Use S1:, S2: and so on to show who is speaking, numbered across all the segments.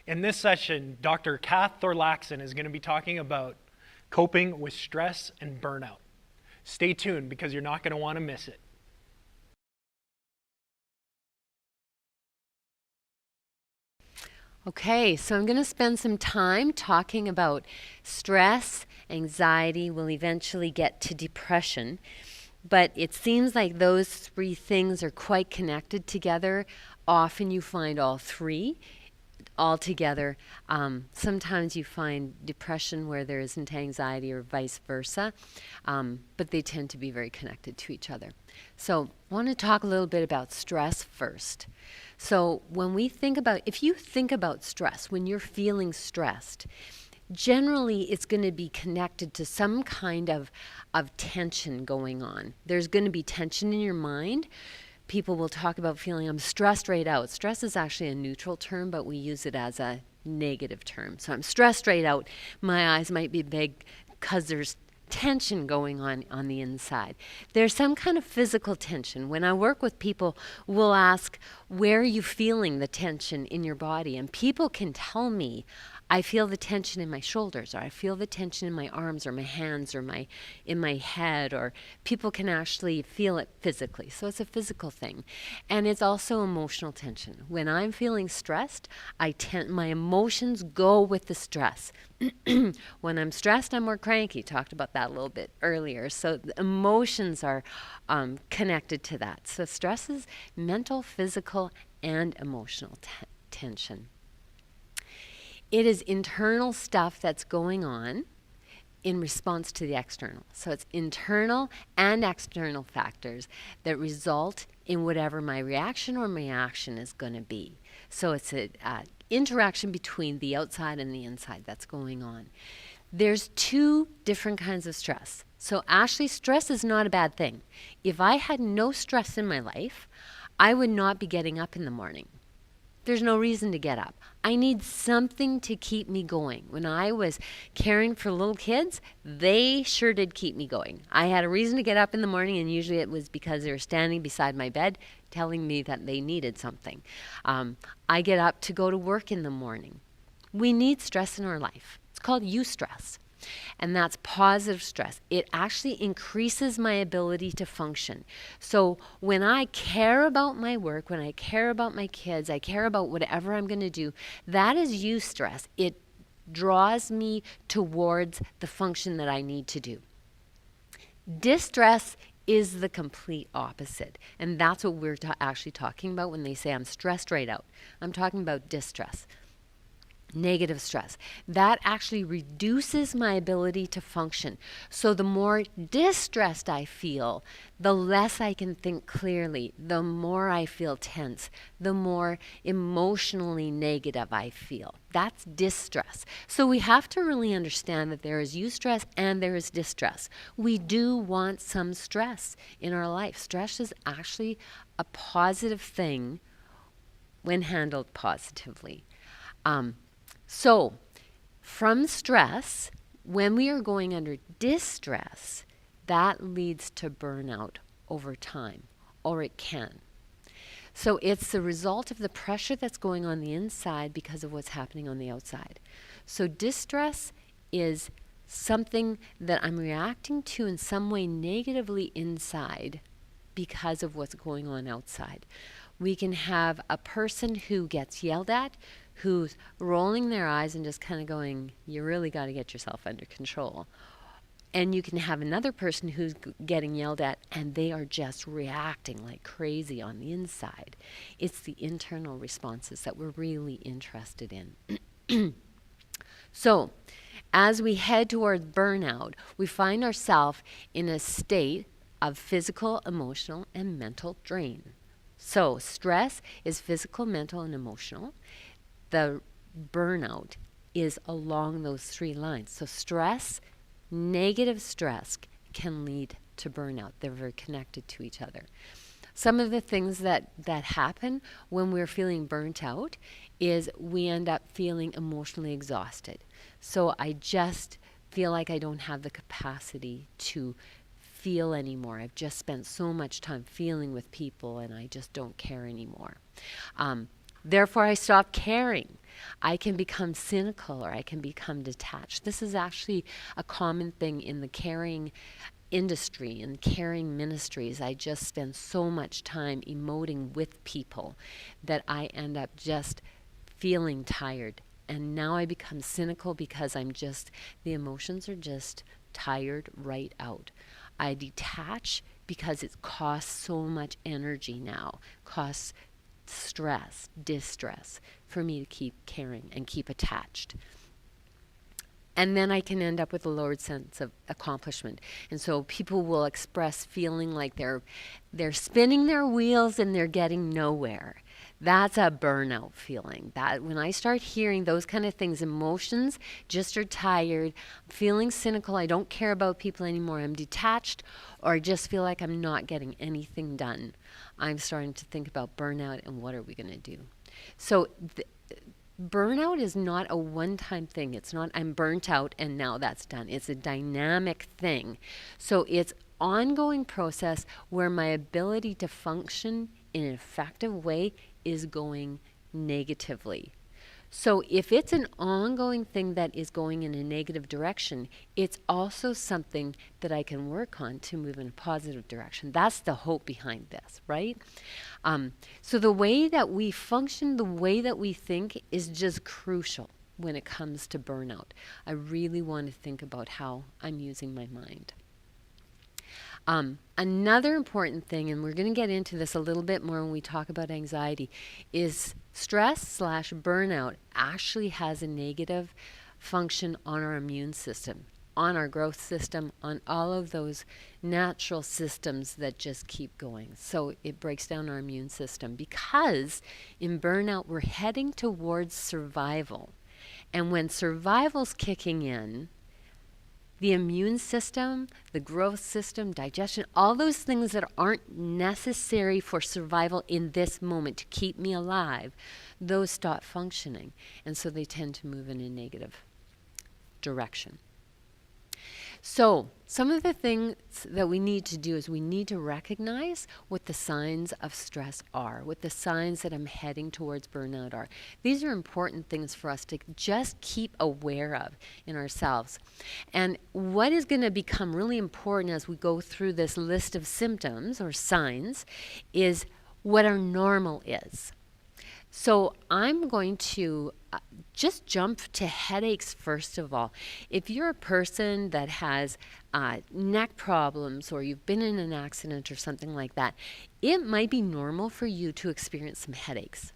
S1: In this session, Dr. Cath Thorlakson is going to be talking about coping with stress and burnout. Stay tuned because you're not going to want to miss it.
S2: Okay, so I'm going to spend some time talking about stress, anxiety, will eventually get to depression, but it seems like those three things are quite connected together. Often you find all three all together. Sometimes you find depression where there isn't anxiety or vice versa, but they tend to be very connected to each other. So I want to talk a little bit about stress first. So when we think about, if you think about stress, when you're feeling stressed, generally it's going to be connected to some kind of tension going on. There's going to be tension in your mind. People will talk about feeling, I'm stressed right out. Stress is actually a neutral term, but we use it as a negative term. So I'm stressed right out. My eyes might be big because there's tension going on the inside. There's some kind of physical tension. When I work with people, we'll ask, where are you feeling the tension in your body? And people can tell me, I feel the tension in my shoulders, or I feel the tension in my arms or my hands or in my head, or people can actually feel it physically. So it's a physical thing. And it's also emotional tension. When I'm feeling stressed, my emotions go with the stress. When I'm stressed, I'm more cranky. Talked about that a little bit earlier. So the emotions are connected to that. So stress is mental, physical, and emotional tension. It is internal stuff that's going on in response to the external. So it's internal and external factors that result in whatever my reaction or my action is going to be. So it's an interaction between the outside and the inside that's going on. There's two different kinds of stress. So actually, stress is not a bad thing. If I had no stress in my life, I would not be getting up in the morning. There's no reason to get up. I need something to keep me going. When I was caring for little kids, they sure did keep me going. I had a reason to get up in the morning, and usually it was because they were standing beside my bed telling me that they needed something. I get up to go to work in the morning. We need stress in our life. It's called eustress. And that's positive stress. It actually increases my ability to function. So when I care about my work, when I care about my kids, I care about whatever I'm going to do, that is eustress. It draws me towards the function that I need to do. Distress is the complete opposite. And that's what we're actually talking about when they say I'm stressed right out. I'm talking about distress. Negative stress. That actually reduces my ability to function. So the more distressed I feel, the less I can think clearly, the more I feel tense, the more emotionally negative I feel. That's distress. So we have to really understand that there is eustress and there is distress. We do want some stress in our life. Stress is actually a positive thing when handled positively. So, from stress, when we are going under distress, that leads to burnout over time, or it can. So it's the result of the pressure that's going on the inside because of what's happening on the outside. So distress is something that I'm reacting to in some way negatively inside because of what's going on outside. We can have a person who gets yelled at, who's rolling their eyes and just kind of going, you really got to get yourself under control. And you can have another person who's getting yelled at and they are just reacting like crazy on the inside. It's the internal responses that we're really interested in. So, as we head towards burnout, we find ourselves in a state of physical, emotional, and mental drain. So, stress is physical, mental, and emotional. The burnout is along those three lines. So stress, negative stress can lead to burnout. They're very connected to each other. Some of the things that happen when we're feeling burnt out is we end up feeling emotionally exhausted. So I just feel like I don't have the capacity to feel anymore. I've just spent so much time feeling with people and I just don't care anymore. Therefore, I stop caring. I can become cynical, or I can become detached. This is actually a common thing in the caring industry and caring ministries. I just spend so much time emoting with people that I end up just feeling tired. And now I become cynical because the emotions are just tired right out. I detach because it costs so much energy now, costs stress, distress for me to keep caring and keep attached. And then I can end up with a lowered sense of accomplishment. And so people will express feeling like they're spinning their wheels and they're getting nowhere. That's a burnout feeling. That when I start hearing those kind of things, emotions just are tired, feeling cynical, I don't care about people anymore, I'm detached, or I just feel like I'm not getting anything done, I'm starting to think about burnout and what are we going to do. So burnout is not a one-time thing. It's not I'm burnt out and now that's done. It's a dynamic thing. So it's ongoing process where my ability to function in an effective way is going negatively. So if it's an ongoing thing that is going in a negative direction, it's also something that I can work on to move in a positive direction. That's the hope behind this, right? So the way that we function, the way that we think is just crucial when it comes to burnout. I really want to think about how I'm using my mind. Another important thing, and we're going to get into this a little bit more when we talk about anxiety, is stress/burnout actually has a negative function on our immune system, on our growth system, on all of those natural systems that just keep going. So it breaks down our immune system because in burnout we're heading towards survival. And when survival's kicking in, the immune system, the growth system, digestion, all those things that aren't necessary for survival in this moment to keep me alive, those stop functioning. And so they tend to move in a negative direction. So some of the things that we need to do is we need to recognize what the signs of stress are, what the signs that I'm heading towards burnout are. These are important things for us to just keep aware of in ourselves. And what is going to become really important as we go through this list of symptoms or signs is what our normal is. So I'm going to just jump to headaches first of all. If you're a person that has neck problems or you've been in an accident or something like that, it might be normal for you to experience some headaches.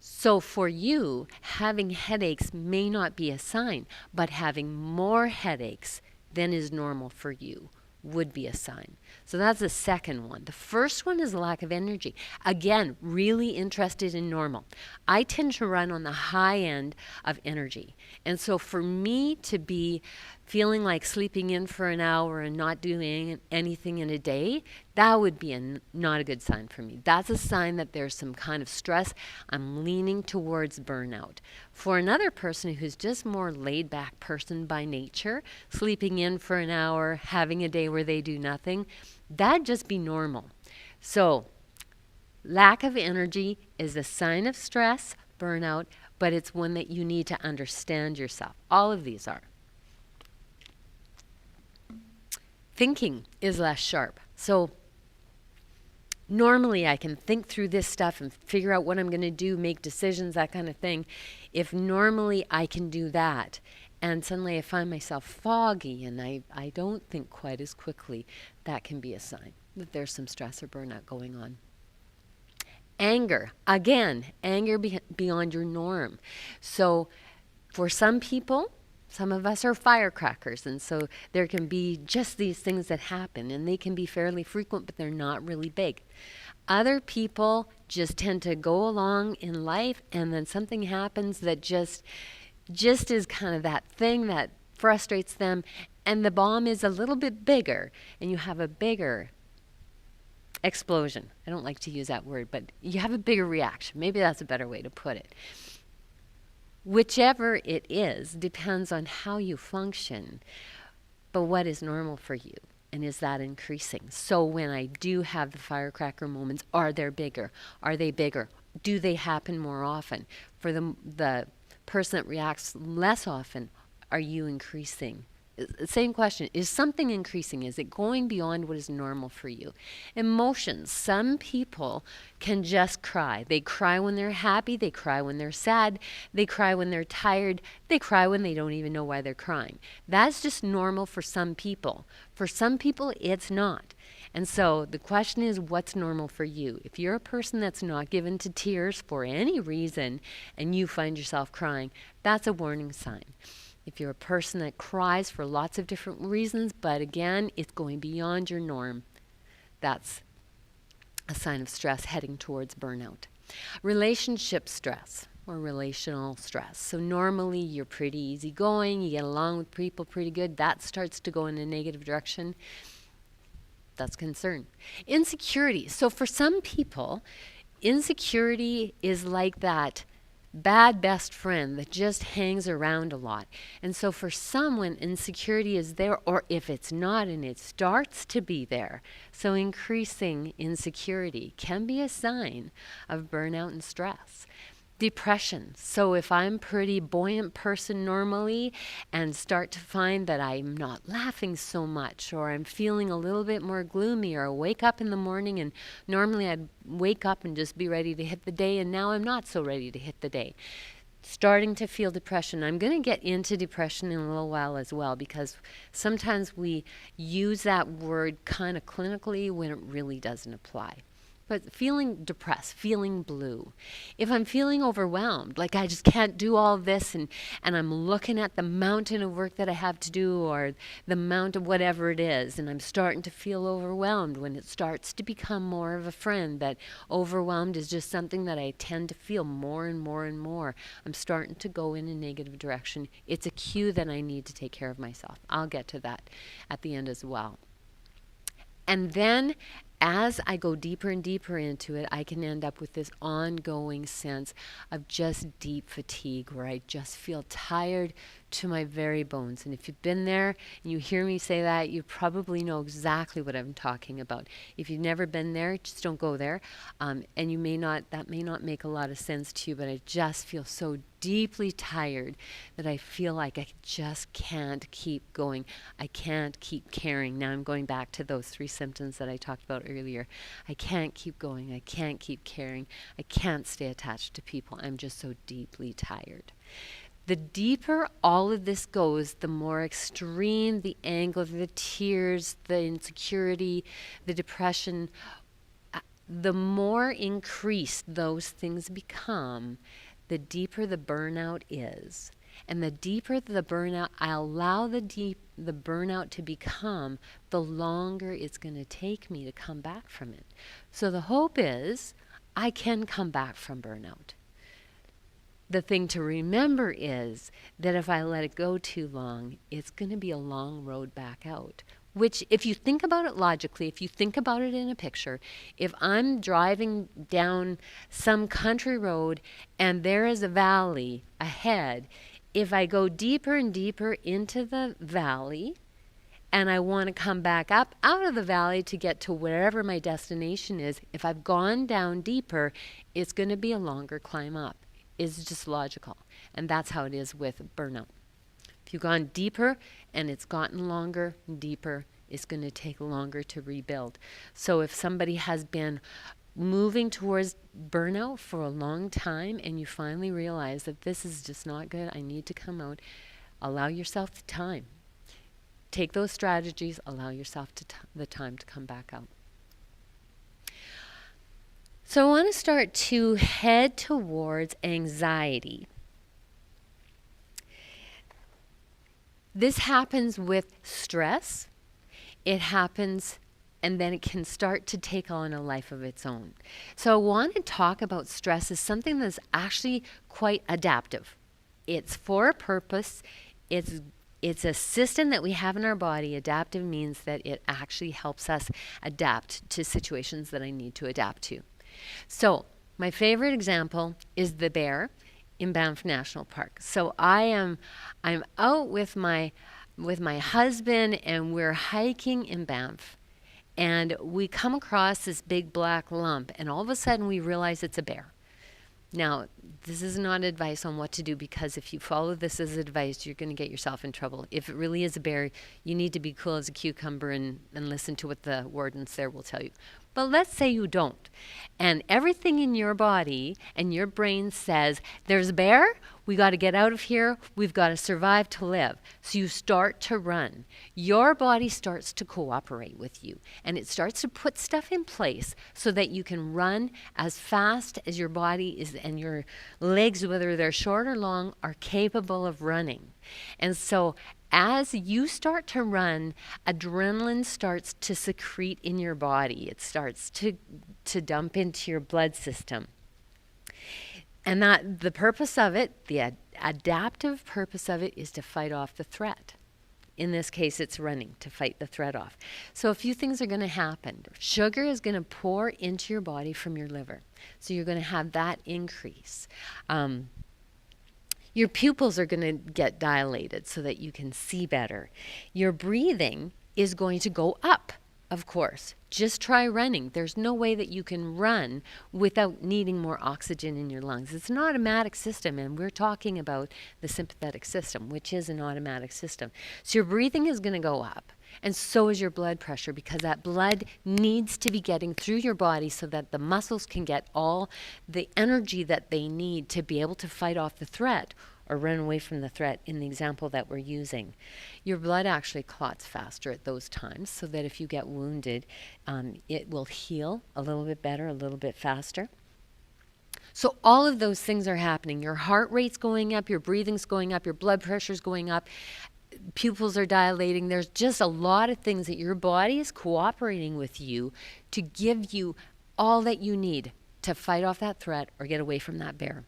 S2: So for you, having headaches may not be a sign, but having more headaches than is normal for you would be a sign. So that's the second one. The first one is lack of energy. Again, really interested in normal. I tend to run on the high end of energy. And so for me to be feeling like sleeping in for an hour and not doing anything in a day, that would be not a good sign for me. That's a sign that there's some kind of stress. I'm leaning towards burnout. For another person who's just more laid back person by nature, sleeping in for an hour, having a day where they do nothing, that'd just be normal. So lack of energy is a sign of stress, burnout, but it's one that you need to understand yourself. All of these are. Thinking is less sharp. So normally I can think through this stuff and figure out what I'm going to do, make decisions, that kind of thing. If normally I can do that, and suddenly I find myself foggy and I don't think quite as quickly, that can be a sign that there's some stress or burnout going on. Anger, again, anger beyond your norm. So for some people, some of us are firecrackers, and so there can be just these things that happen, and they can be fairly frequent, but they're not really big. Other people just tend to go along in life, and then something happens that just is kind of that thing that frustrates them, and the bomb is a little bit bigger, and you have a bigger explosion. I don't like to use that word, but you have a bigger reaction. Maybe that's a better way to put it. Whichever it is depends on how you function, but what is normal for you, and is that increasing? So when I do have the firecracker moments, are they bigger? Are they bigger? Do they happen more often? For the person that reacts less often, are you increasing? Same question. Is something increasing? Is it going beyond what is normal for you? Emotions. Some people can just cry. They cry when they're happy. They cry when they're sad. They cry when they're tired. They cry when they don't even know why they're crying. That's just normal for some people. For some people, it's not. And so the question is, what's normal for you? If you're a person that's not given to tears for any reason and you find yourself crying, that's a warning sign. If you're a person that cries for lots of different reasons, but again, it's going beyond your norm, that's a sign of stress heading towards burnout. Relationship stress or relational stress. So normally you're pretty easygoing, you get along with people pretty good. That starts to go in a negative direction. That's concern. Insecurity. So for some people, insecurity is like that bad best friend that just hangs around a lot. And so for some, when insecurity is there, or if it's not and it starts to be there, so increasing insecurity can be a sign of burnout and stress. Depression. So if I'm pretty buoyant person normally and start to find that I'm not laughing so much, or I'm feeling a little bit more gloomy, or I wake up in the morning and normally I'd wake up and just be ready to hit the day, and now I'm not so ready to hit the day. Starting to feel depression. I'm going to get into depression in a little while as well, because sometimes we use that word kind of clinically when it really doesn't apply. But feeling depressed, feeling blue. If I'm feeling overwhelmed, like I just can't do all this, and I'm looking at the mountain of work that I have to do, or the amount of whatever it is, and I'm starting to feel overwhelmed, when it starts to become more of a friend, that overwhelmed is just something that I tend to feel more and more and more. I'm starting to go in a negative direction. It's a cue that I need to take care of myself. I'll get to that at the end as well. And then as I go deeper and deeper into it, I can end up with this ongoing sense of just deep fatigue, where I just feel tired to my very bones. And if you've been there and you hear me say that, you probably know exactly what I'm talking about. If you've never been there, just don't go there. And that may not make a lot of sense to you, but I just feel so deeply tired that I feel like I just can't keep going. I can't keep caring. Now I'm going back to those 3 symptoms that I talked about earlier. I can't keep going. I can't keep caring. I can't stay attached to people. I'm just so deeply tired. The deeper all of this goes, the more extreme the anger, the tears, the insecurity, the depression, the more increased those things become, the deeper the burnout is. And the deeper the burnout, I allow the burnout to become, the longer it's going to take me to come back from it. So the hope is I can come back from burnout. The thing to remember is that if I let it go too long, it's going to be a long road back out. Which, if you think about it logically, if you think about it in a picture, if I'm driving down some country road and there is a valley ahead, if I go deeper and deeper into the valley and I want to come back up out of the valley to get to wherever my destination is, if I've gone down deeper, it's going to be a longer climb up. It's just logical. And that's how it is with burnout. If you've gone deeper and it's gotten longer, deeper, it's going to take longer to rebuild. So if somebody has been moving towards burnout for a long time and you finally realize that this is just not good, I need to come out, allow yourself the time. Take those strategies, allow yourself the time to come back out. So I want to start to head towards anxiety. This happens with stress. It happens, and then it can start to take on a life of its own. So I want to talk about stress as something that's actually quite adaptive. It's for a purpose. It's a system that we have in our body. Adaptive means that it actually helps us adapt to situations that I need to adapt to. So my favorite example is the bear in Banff National Park. So I'm out with my husband and we're hiking in Banff, and we come across this big black lump, and all of a sudden we realize it's a bear. Now, this is not advice on what to do, because if you follow this as advice, you're going to get yourself in trouble. If it really is a bear, you need to be cool as a cucumber and listen to what the wardens there will tell you. But let's say you don't, and everything in your body and your brain says, there's a bear, we got to get out of here, we've got to survive to live. So you start to run. Your body starts to cooperate with you, and it starts to put stuff in place so that you can run as fast as your body is, and your legs, whether they're short or long, are capable of running. And so as you start to run, adrenaline starts to secrete in your body. It starts to dump into your blood system. And that the purpose of it, the adaptive purpose of it, is to fight off the threat. In this case, it's running to fight the threat off. So a few things are going to happen. Sugar is going to pour into your body from your liver. So you're going to have that increase. Your pupils are going to get dilated so that you can see better. Your breathing is going to go up, of course. Just try running. There's no way that you can run without needing more oxygen in your lungs. It's an automatic system, and we're talking about the sympathetic system, which is an automatic system. So your breathing is going to go up, and so is your blood pressure, because that blood needs to be getting through your body so that the muscles can get all the energy that they need to be able to fight off the threat or run away from the threat in the example that we're using. Your blood actually clots faster at those times, so that if you get wounded, it will heal a little bit better, a little bit faster. So all of those things are happening. Your heart rate's going up, your breathing's going up, your blood pressure's going up, pupils are dilating. There's just a lot of things that your body is cooperating with you to give you all that you need to fight off that threat or get away from that bear.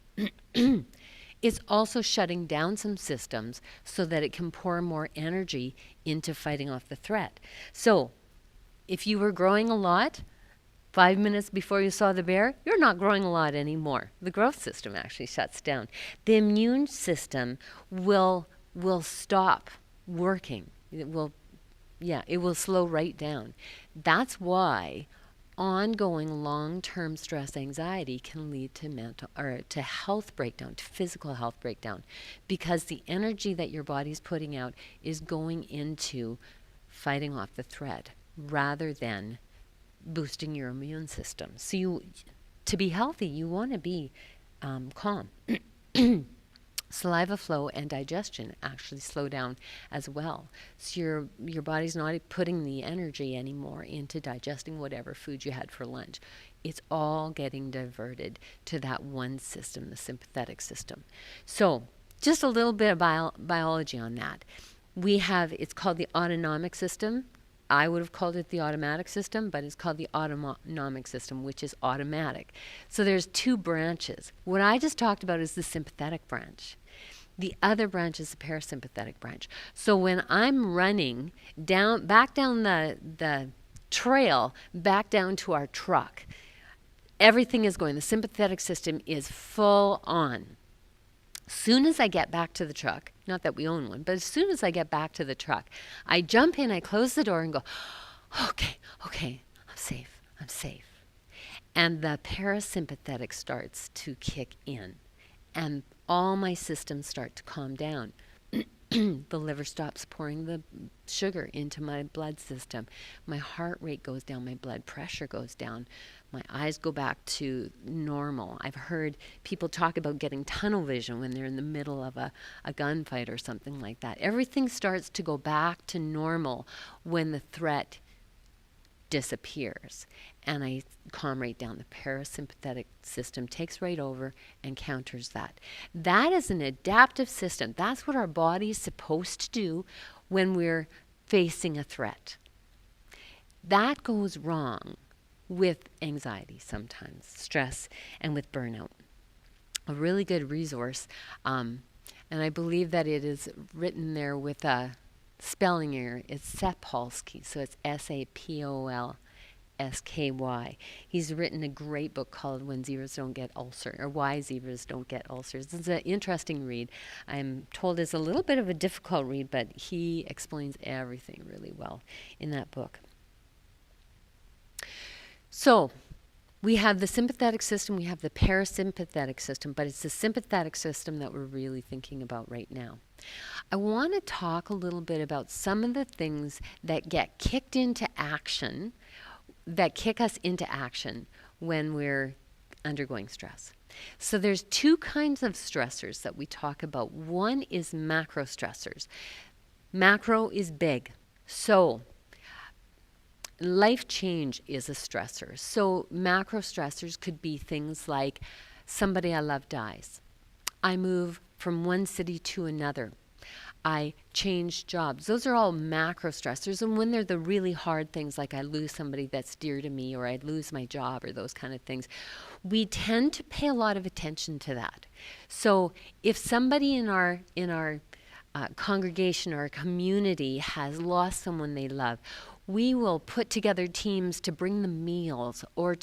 S2: It's also shutting down some systems so that it can pour more energy into fighting off the threat. So if you were growing a lot 5 minutes before you saw the bear, you're not growing a lot anymore. The growth system actually shuts down. The immune system will stop working. It will slow right down. That's why ongoing long-term stress anxiety can lead to mental or to health breakdown, to physical health breakdown, because the energy that your body's putting out is going into fighting off the threat rather than boosting your immune system. So to be healthy, you want to be calm. Saliva flow and digestion actually slow down as well. So your body's not putting the energy anymore into digesting whatever food you had for lunch. It's all getting diverted to that one system, the sympathetic system. So just a little bit of biology on that. It's called the autonomic system. I would have called it the automatic system, but it's called the autonomic system, which is automatic. So there's two branches. What I just talked about is the sympathetic branch. The other branch is the parasympathetic branch. So when I'm running back down the trail, back down to our truck, everything is going. The sympathetic system is full on. Soon as I get back to the truck, not that we own one, but as soon as I get back to the truck, I jump in, I close the door and go, okay, I'm safe. And the parasympathetic starts to kick in, and all my systems start to calm down. The liver stops pouring the sugar into my blood system. My heart rate goes down, my blood pressure goes down. My eyes go back to normal. I've heard people talk about getting tunnel vision when they're in the middle of a gunfight or something like that. Everything starts to go back to normal when the threat disappears. And I calm right down. The parasympathetic system takes right over and counters that. That is an adaptive system. That's what our body is supposed to do when we're facing a threat. That goes wrong with anxiety sometimes, stress, and with burnout. A really good resource, and I believe that it is written there with a spelling error. It's Sapolsky, so it's Sapolsky. He's written a great book called When Zebras Don't Get Ulcers, or Why Zebras Don't Get Ulcers. It's an interesting read. I'm told it's a little bit of a difficult read, but he explains everything really well in that book. So, We have the sympathetic system, we have the parasympathetic system, but it's the sympathetic system that we're really thinking about right now. I want to talk a little bit about some of the things that get kicked into action, that kick us into action when we're undergoing stress. So there's two kinds of stressors that we talk about. One is macro stressors. Macro is big. So life change is a stressor. So macro stressors could be things like somebody I love dies. I move from one city to another. I change jobs. Those are all macro stressors. And when they're the really hard things, like I lose somebody that's dear to me, or I lose my job, or those kind of things, we tend to pay a lot of attention to that. So if somebody in our congregation or a community has lost someone they love, we will put together teams to bring them meals, or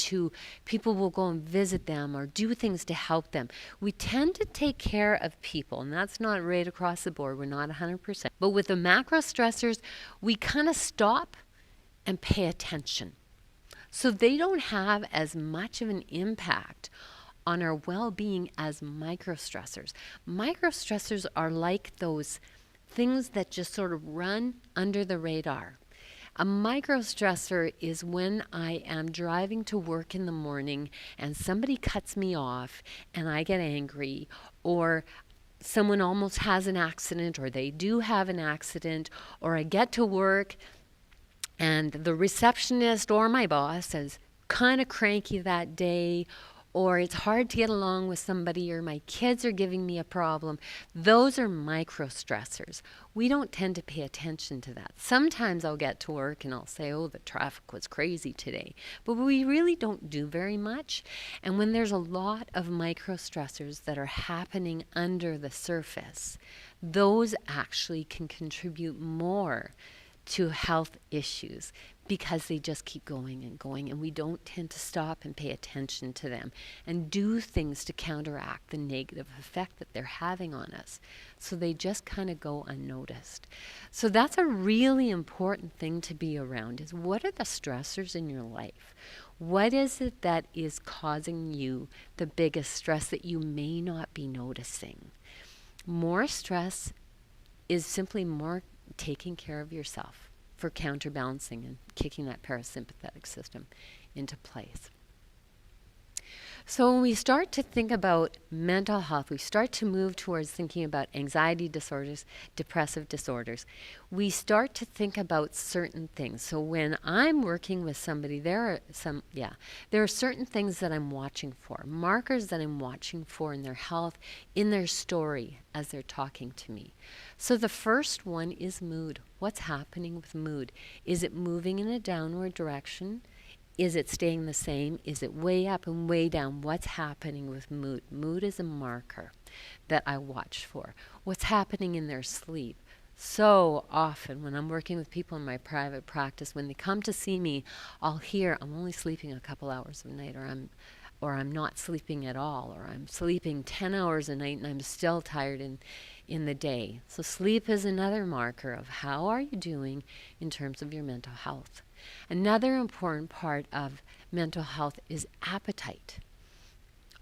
S2: people will go and visit them or do things to help them. We tend to take care of people, and that's not right across the board. We're not 100%. But with the macro stressors, we kind of stop and pay attention. So they don't have as much of an impact on our well-being as micro stressors. Micro stressors are like those things that just sort of run under the radar. A micro stressor is when I am driving to work in the morning and somebody cuts me off and I get angry, or someone almost has an accident, or they do have an accident, or I get to work and the receptionist or my boss is kind of cranky that day, or it's hard to get along with somebody, or my kids are giving me a problem. Those are micro stressors. We don't tend to pay attention to that. Sometimes I'll get to work and I'll say, oh, the traffic was crazy today. But we really don't do very much. And when there's a lot of micro stressors that are happening under the surface, those actually can contribute more to health issues, because they just keep going and going, and we don't tend to stop and pay attention to them and do things to counteract the negative effect that they're having on us. So they just kind of go unnoticed. So that's a really important thing to be around, is what are the stressors in your life? What is it that is causing you the biggest stress that you may not be noticing? More stress is simply more taking care of yourself, for counterbalancing and kicking that parasympathetic system into place. So when we start to think about mental health, we start to move towards thinking about anxiety disorders, depressive disorders. We start to think about certain things. So when I'm working with somebody, there are certain things that I'm watching for, markers that I'm watching for in their health, in their story as they're talking to me. So the first one is mood. What's happening with mood? Is it moving in a downward direction? Is it staying the same? Is it way up and way down? What's happening with mood? Mood is a marker that I watch for. What's happening in their sleep? So often when I'm working with people in my private practice, when they come to see me, I'll hear, I'm only sleeping a couple hours a night, or I'm not sleeping at all, or I'm sleeping 10 hours a night and I'm still tired in the day. So sleep is another marker of how are you doing in terms of your mental health. Another important part of mental health is appetite.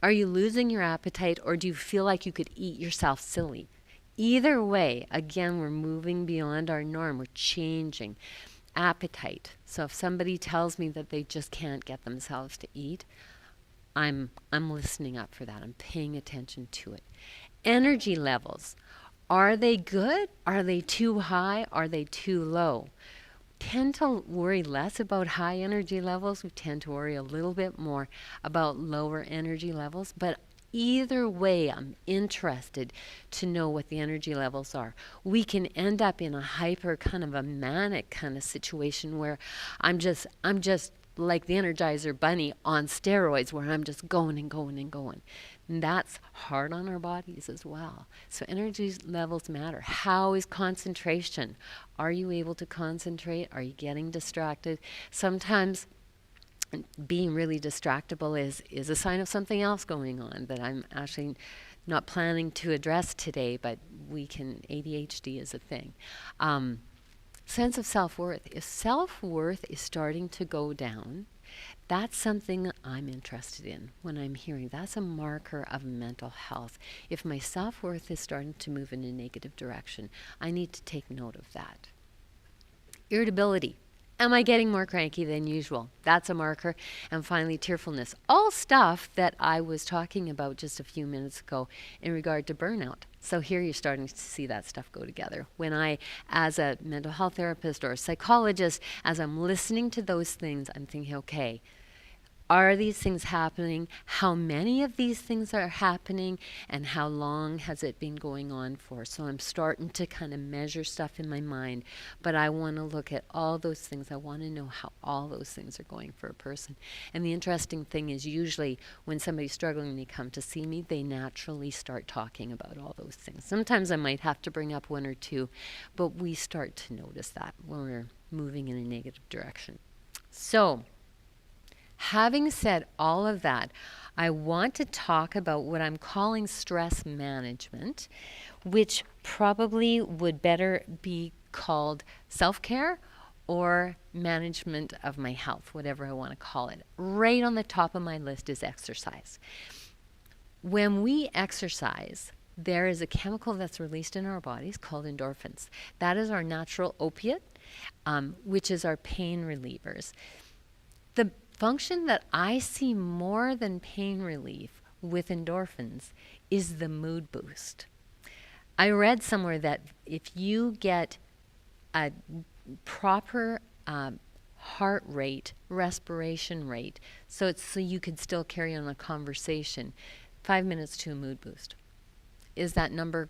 S2: Are you losing your appetite, or do you feel like you could eat yourself silly? Either way, again, we're moving beyond our norm. We're changing. Appetite. So if somebody tells me that they just can't get themselves to eat, I'm listening up for that. I'm paying attention to it. Energy levels. Are they good? Are they too high? Are they too low? Tend to worry less about high energy levels. We tend to worry a little bit more about lower energy levels. But either way, I'm interested to know what the energy levels are. We can end up in a hyper kind of a manic kind of situation where I'm just like the Energizer Bunny on steroids, where I'm just going and going and going. And that's hard on our bodies as well. So energy levels matter. How is concentration? Are you able to concentrate? Are you getting distracted? Sometimes being really distractible is a sign of something else going on that I'm actually not planning to address today, but ADHD is a thing. Sense of self-worth. If self-worth is starting to go down, That's something I'm interested in when I'm hearing. That's a marker of mental health. If my self-worth is starting to move in a negative direction, I need to take note of that. Irritability. Am I getting more cranky than usual? That's a marker. And finally, tearfulness. All stuff that I was talking about just a few minutes ago in regard to burnout. So here you're starting to see that stuff go together. When I, as a mental health therapist or a psychologist, as I'm listening to those things, I'm thinking, okay, are these things happening? How many of these things are happening? And how long has it been going on for? So I'm starting to kind of measure stuff in my mind, but I want to look at all those things. I want to know how all those things are going for a person. And the interesting thing is usually when somebody's struggling and they come to see me, they naturally start talking about all those things. Sometimes I might have to bring up one or two, but we start to notice that when we're moving in a negative direction. So, having said all of that, I want to talk about what I'm calling stress management, which probably would better be called self-care or management of my health, whatever I want to call it. Right on the top of my list is exercise. When we exercise, there is a chemical that's released in our bodies called endorphins. That is our natural opiate, which is our pain relievers. The function that I see more than pain relief with endorphins is the mood boost. I read somewhere that if you get a proper heart rate, respiration rate, so you could still carry on a conversation, 5 minutes to a mood boost. Is that number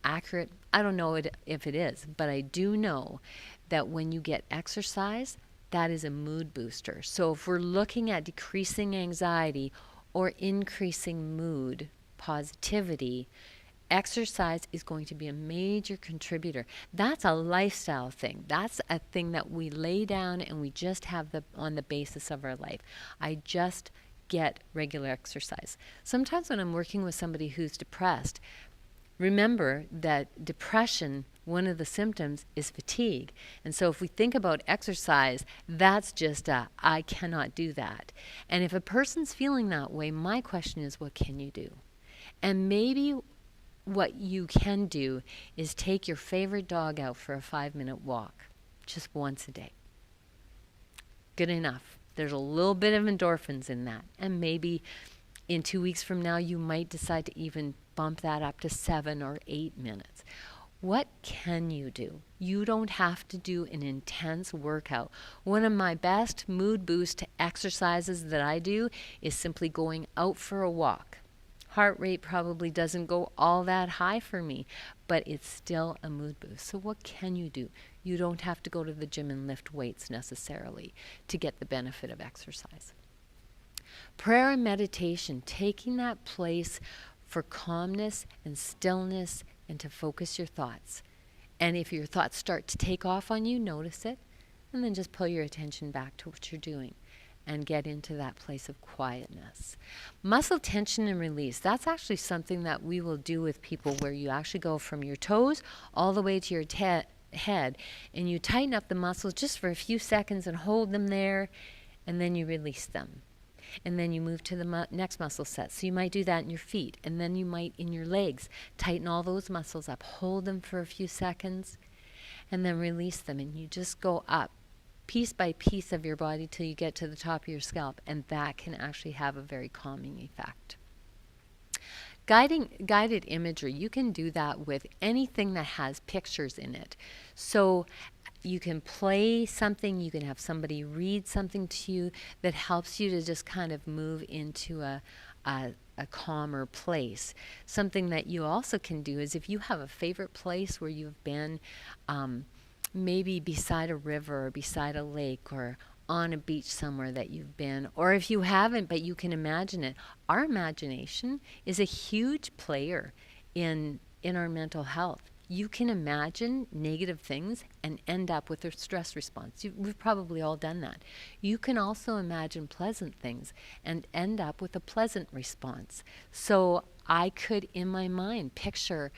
S2: accurate? I don't know if it is, but I do know that when you get exercise, that is a mood booster. So if we're looking at decreasing anxiety or increasing mood, positivity, exercise is going to be a major contributor. That's a lifestyle thing. That's a thing that we lay down and we just have on the basis of our life. I just get regular exercise. Sometimes when I'm working with somebody who's depressed, remember that depression, one of the symptoms is fatigue. And so if we think about exercise, that's just I cannot do that. And if a person's feeling that way, my question is, what can you do? And maybe what you can do is take your favorite dog out for a 5-minute walk, just once a day. Good enough. There's a little bit of endorphins in that. And maybe in 2 weeks from now, you might decide to even bump that up to 7 or 8 minutes. What can you do? You don't have to do an intense workout. One of my best mood boost exercises that I do is simply going out for a walk. Heart rate probably doesn't go all that high for me, but it's still a mood boost. So what can you do? You don't have to go to the gym and lift weights necessarily to get the benefit of exercise. Prayer and meditation, taking that place for calmness and stillness and to focus your thoughts. And if your thoughts start to take off on you, notice it, and then just pull your attention back to what you're doing and get into that place of quietness. Muscle tension and release, that's actually something that we will do with people where you actually go from your toes all the way to your head, and you tighten up the muscles just for a few seconds and hold them there, and then you release them. And then you move to the next muscle set. So you might do that in your feet, and then you might in your legs. Tighten all those muscles up, hold them for a few seconds, and then release them. And you just go up piece by piece of your body till you get to the top of your scalp, and that can actually have a very calming effect. Guided imagery, you can do that with anything that has pictures in it. So you can play something, you can have somebody read something to you that helps you to just kind of move into a calmer place. Something that you also can do is if you have a favorite place where you've been, maybe beside a river or beside a lake or on a beach somewhere that you've been, or if you haven't but you can imagine it. Our imagination is a huge player in our mental health. You can imagine negative things and end up with a stress response. We've probably all done that. You can also imagine pleasant things and end up with a pleasant response. So I could, in my mind, picture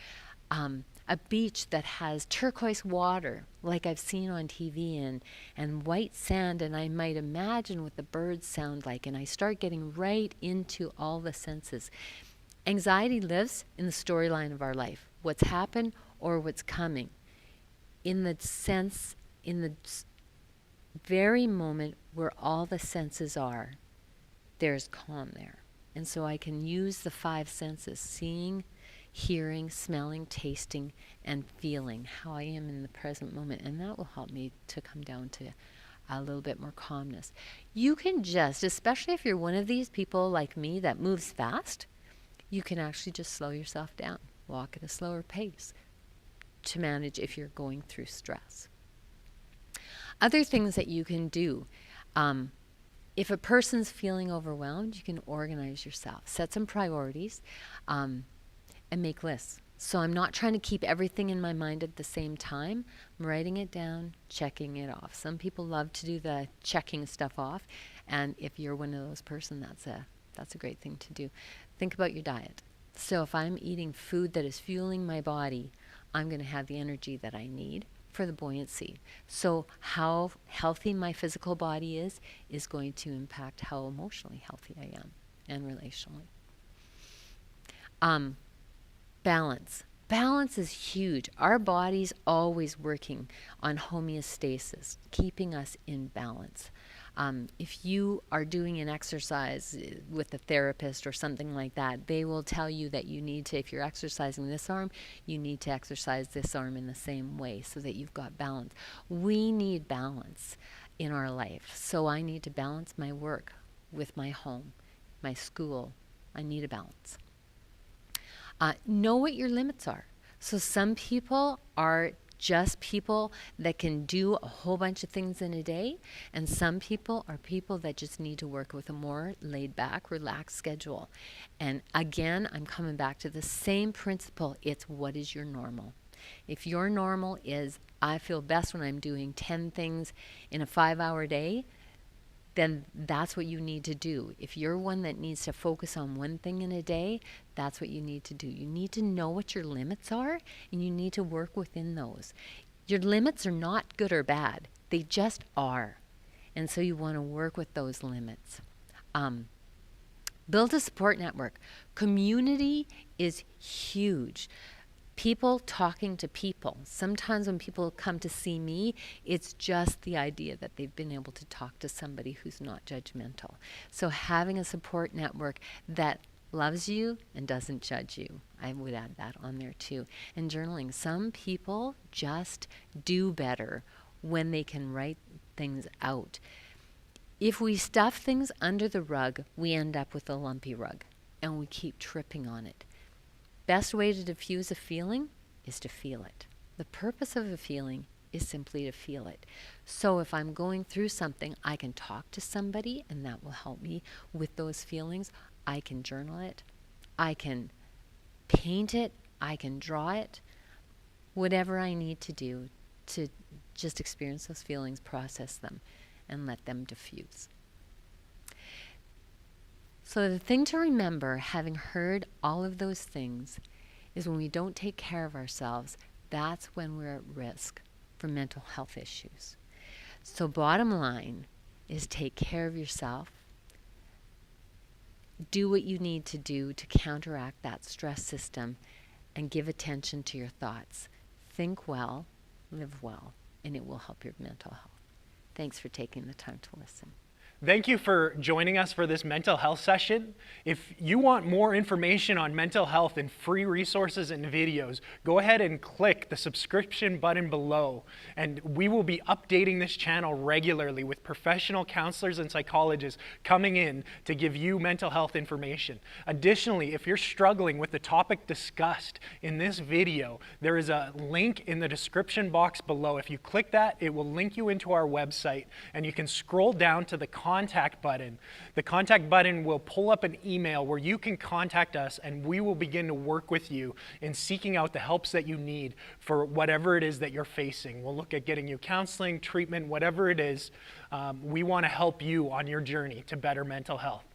S2: a beach that has turquoise water like I've seen on TV and white sand, and I might imagine what the birds sound like, and I start getting right into all the senses. Anxiety lives in the storyline of our life, what's happened or what's coming. In the very moment where all the senses are, there's calm there. And so I can use the 5 senses, seeing, hearing, smelling, tasting, and feeling how I am in the present moment. And that will help me to come down to a little bit more calmness. You can just, especially if you're one of these people like me that moves fast, you can actually just slow yourself down, walk at a slower pace to manage if you're going through stress. Other things that you can do, if a person's feeling overwhelmed, you can organize yourself, set some priorities, and make lists. So I'm not trying to keep everything in my mind at the same time. I'm writing it down, checking it off. Some people love to do the checking stuff off, and if you're one of those person, that's a great thing to do. Think about your diet. So if I'm eating food that is fueling my body, I'm going to have the energy that I need for the buoyancy. So how healthy my physical body is going to impact how emotionally healthy I am and relationally. Balance. Balance is huge. Our body's always working on homeostasis, keeping us in balance. If you are doing an exercise with a therapist or something like that, they will tell you that you need to, if you're exercising this arm, you need to exercise this arm in the same way so that you've got balance. We need balance in our life. So I need to balance my work with my home, my school. I need a balance. Know what your limits are. So some people are just people that can do a whole bunch of things in a day, and some people are people that just need to work with a more laid back, relaxed schedule. And again, I'm coming back to the same principle. It's what is your normal? If your normal is, I feel best when I'm doing 10 things in a 5-hour day, then that's what you need to do. If you're one that needs to focus on one thing in a day, that's what you need to do. You need to know what your limits are, and you need to work within those. Your limits are not good or bad. They just are. And so you want to work with those limits. Build a support network. Community is huge. People talking to people. Sometimes when people come to see me, it's just the idea that they've been able to talk to somebody who's not judgmental. So having a support network that loves you and doesn't judge you, I would add that on there too. And journaling. Some people just do better when they can write things out. If we stuff things under the rug, we end up with a lumpy rug, and we keep tripping on it. Best way to diffuse a feeling is to feel it. The purpose of a feeling is simply to feel it. So if I'm going through something, I can talk to somebody, and that will help me with those feelings. I can journal it. I can paint it. I can draw it. Whatever I need to do to just experience those feelings, process them, and let them diffuse. So the thing to remember, having heard all of those things, is when we don't take care of ourselves, that's when we're at risk for mental health issues. So bottom line is take care of yourself. Do what you need to do to counteract that stress system, and give attention to your thoughts. Think well, live well, and it will help your mental health. Thanks for taking the time to listen.
S1: Thank you for joining us for this mental health session. If you want more information on mental health and free resources and videos, go ahead and click the subscription button below. And we will be updating this channel regularly with professional counselors and psychologists coming in to give you mental health information. Additionally, if you're struggling with the topic discussed in this video, there is a link in the description box below. If you click that, it will link you into our website, and you can scroll down to the contact button. The contact button will pull up an email where you can contact us, and we will begin to work with you in seeking out the helps that you need for whatever it is that you're facing. We'll look at getting you counseling, treatment, whatever it is. We want to help you on your journey to better mental health.